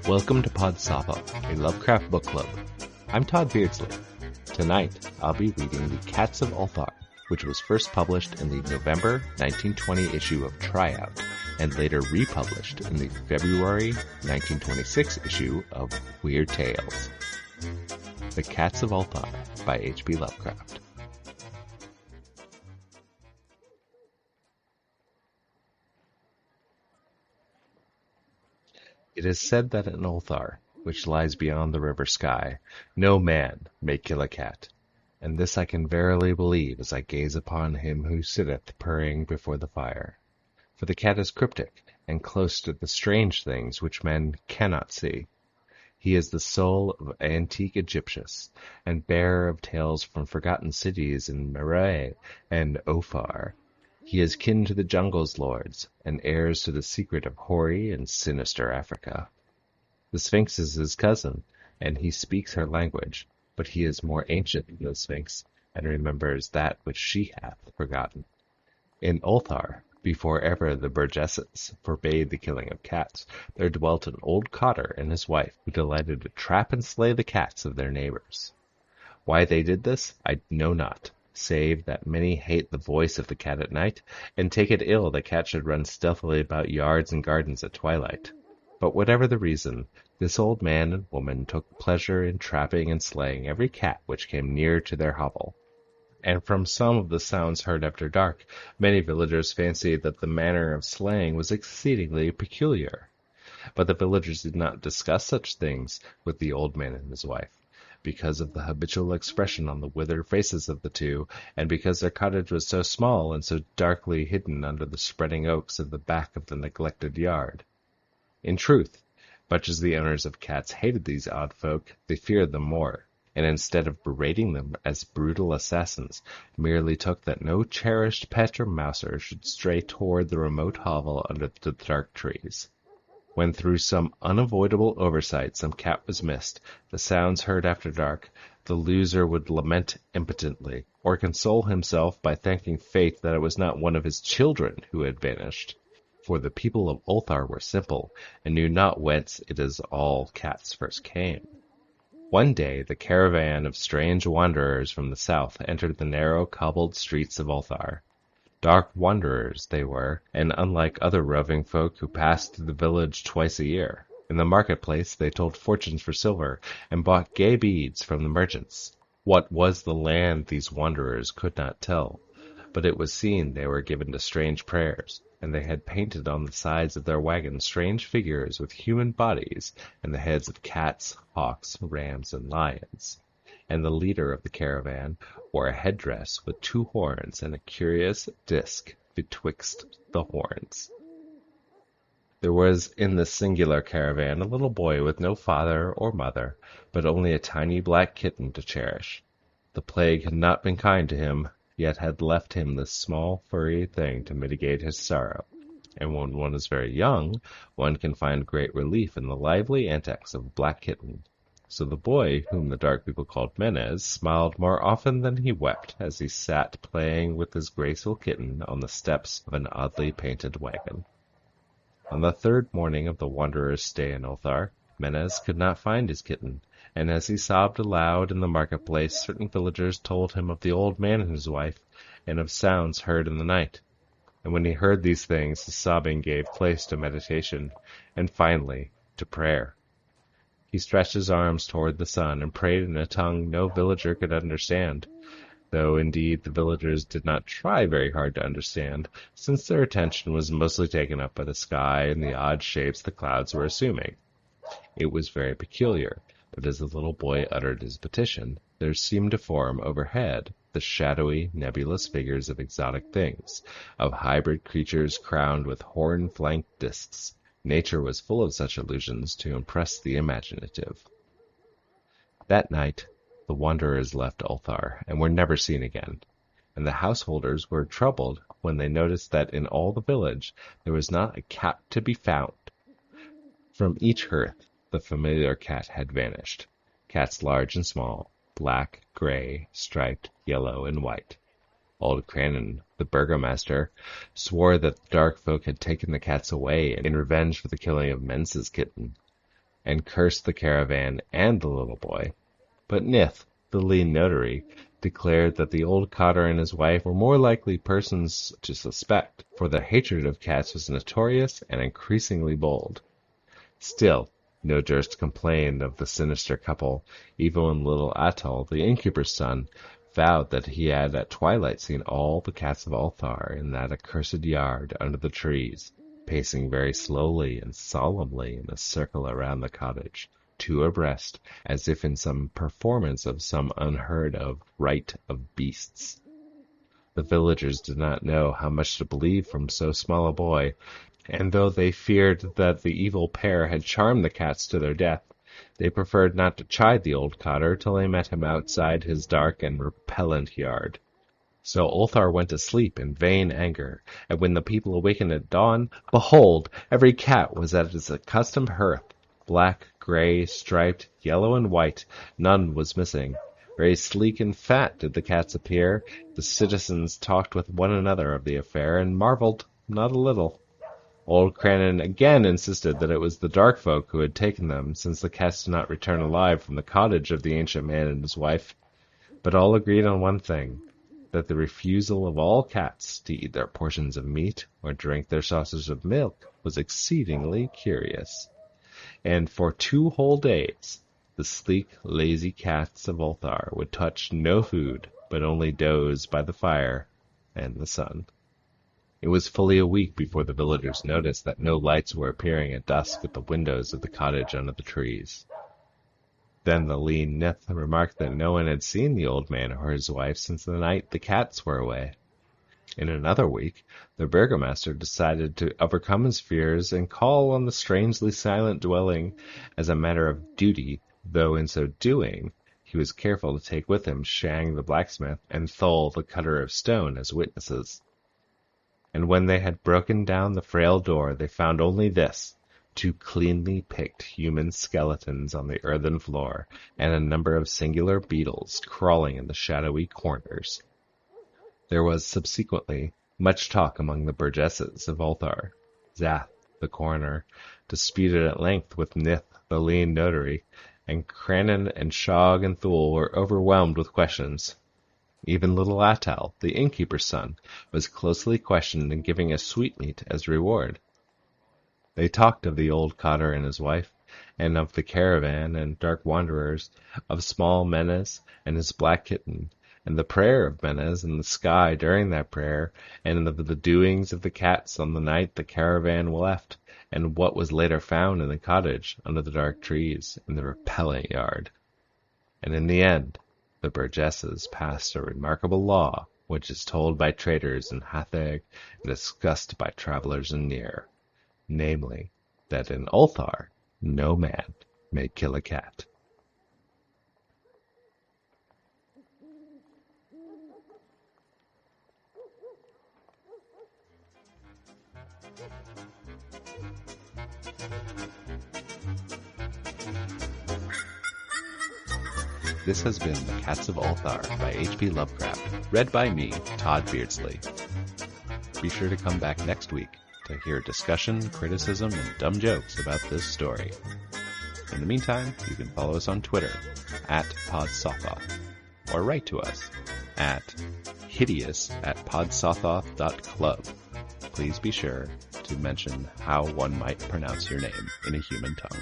Welcome to Pod Sapa, a Lovecraft book club. I'm Todd Beardsley. Tonight, I'll be reading The Cats of Ulthar, which was first published in the November 1920 issue of Tryout, and later republished in the February 1926 issue of Weird Tales. The Cats of Ulthar by H.P. Lovecraft. It is said that in Ulthar, which lies beyond the river Sky, no man may kill a cat, and this I can verily believe as I gaze upon him who sitteth purring before the fire. For the cat is cryptic, and close to the strange things which men cannot see. He is the soul of antique Egyptians, and bearer of tales from forgotten cities in Meroe and Ophir. He is kin to the jungle's lords, and heirs to the secret of hoary and sinister Africa. The Sphinx is his cousin, and he speaks her language, but he is more ancient than the Sphinx, and remembers that which she hath forgotten. In Ulthar, before ever the burgesses forbade the killing of cats, there dwelt an old cotter and his wife, who delighted to trap and slay the cats of their neighbors. Why they did this, I know not, save that many hate the voice of the cat at night, and take it ill that cats should run stealthily about yards and gardens at twilight. But whatever the reason, this old man and woman took pleasure in trapping and slaying every cat which came near to their hovel. And from some of the sounds heard after dark, many villagers fancied that the manner of slaying was exceedingly peculiar. But the villagers did not discuss such things with the old man and his wife, because of the habitual expression on the withered faces of the two, and because their cottage was so small and so darkly hidden under the spreading oaks at the back of the neglected yard. In truth, much as the owners of cats hated these odd folk, they feared them more, and instead of berating them as brutal assassins, merely took that no cherished pet or mouser should stray toward the remote hovel under the dark trees. When through some unavoidable oversight some cat was missed, the sounds heard after dark, the loser would lament impotently, or console himself by thanking fate that it was not one of his children who had vanished. For the people of Ulthar were simple, and knew not whence it is all cats first came. One day the caravan of strange wanderers from the south entered the narrow cobbled streets of Ulthar. Dark wanderers they were, and unlike other roving folk who passed through the village twice a year. In the marketplace they told fortunes for silver, and bought gay beads from the merchants. What was the land these wanderers could not tell, but it was seen they were given to strange prayers, and they had painted on the sides of their wagons strange figures with human bodies, and the heads of cats, hawks, rams, and lions. And the leader of the caravan wore a headdress with 2 horns and a curious disc betwixt the horns. There was in this singular caravan a little boy with no father or mother, but only a tiny black kitten to cherish. The plague had not been kind to him, yet had left him this small furry thing to mitigate his sorrow. And when one is very young, one can find great relief in the lively antics of a black kitten. So the boy, whom the dark people called Menez, smiled more often than he wept as he sat playing with his graceful kitten on the steps of an oddly painted wagon. On the 3rd morning of the wanderer's stay in Ulthar, Menez could not find his kitten, and as he sobbed aloud in the marketplace, certain villagers told him of the old man and his wife, and of sounds heard in the night. And when he heard these things, his sobbing gave place to meditation, and finally to prayer. He stretched his arms toward the sun and prayed in a tongue no villager could understand, though indeed the villagers did not try very hard to understand, since their attention was mostly taken up by the sky and the odd shapes the clouds were assuming. It was very peculiar, but as the little boy uttered his petition, there seemed to form overhead the shadowy, nebulous figures of exotic things, of hybrid creatures crowned with horn-flanked discs. Nature was full of such illusions to impress the imaginative. That night the wanderers left Ulthar, and were never seen again, and the householders were troubled when they noticed that in all the village there was not a cat to be found. From each hearth the familiar cat had vanished, cats large and small, black, gray, striped, yellow, and white. Old Cranon, the burgomaster, swore that the dark folk had taken the cats away in revenge for the killing of Mensa's kitten, and cursed the caravan and the little boy. But Nith, the lean notary, declared that the old cotter and his wife were more likely persons to suspect, for their hatred of cats was notorious and increasingly bold. Still, no durst complain of the sinister couple, even when little Atul, the innkeeper's son, vowed that he had at twilight seen all the cats of Ulthar in that accursed yard under the trees, pacing very slowly and solemnly in a circle around the cottage, two abreast, as if in some performance of some unheard-of rite of beasts. The villagers did not know how much to believe from so small a boy, and though they feared that the evil pair had charmed the cats to their death, they preferred not to chide the old cotter till they met him outside his dark and repellent yard. So Ulthar went to sleep in vain anger, and when the people awakened at dawn, behold, every cat was at its accustomed hearth, black, grey, striped, yellow, and white, none was missing. Very sleek and fat did the cats appear. The citizens talked with one another of the affair, and marvelled not a little. Old Cranon again insisted that it was the dark folk who had taken them, since the cats did not return alive from the cottage of the ancient man and his wife. But all agreed on one thing, that the refusal of all cats to eat their portions of meat or drink their saucers of milk was exceedingly curious. And for 2 whole days the sleek, lazy cats of Ulthar would touch no food, but only doze by the fire and the sun. It was fully a week before the villagers noticed that no lights were appearing at dusk at the windows of the cottage under the trees. Then the lean Nith remarked that no one had seen the old man or his wife since the night the cats were away. In another week, the burgomaster decided to overcome his fears and call on the strangely silent dwelling as a matter of duty, though in so doing he was careful to take with him Shang the blacksmith and Thol the cutter of stone as witnesses. And when they had broken down the frail door, they found only this: 2 cleanly picked human skeletons on the earthen floor, and a number of singular beetles crawling in the shadowy corners. There was subsequently much talk among the burgesses of Ulthar. Zath, the coroner, disputed at length with Nith, the lean notary, and Cranon and Shog and Thul were overwhelmed with questions. Even little Atal, the innkeeper's son, was closely questioned and given a sweetmeat as reward. They talked of the old cotter and his wife, and of the caravan and dark wanderers, of small Menes and his black kitten, and the prayer of Menes in the sky during that prayer, and of the doings of the cats on the night the caravan left, and what was later found in the cottage under the dark trees in the repellent yard. And in the end, the burgesses passed a remarkable law, which is told by traders in Hatheg and discussed by travelers in near, namely, that in Ulthar no man may kill a cat. This has been The Cats of Ulthar by H.P. Lovecraft, read by me, Todd Beardsley. Be sure to come back next week to hear discussion, criticism, and dumb jokes about this story. In the meantime, you can follow us on Twitter, @PodSothoth, or write to us at hideous@podsothoth.club. Please be sure to mention how one might pronounce your name in a human tongue.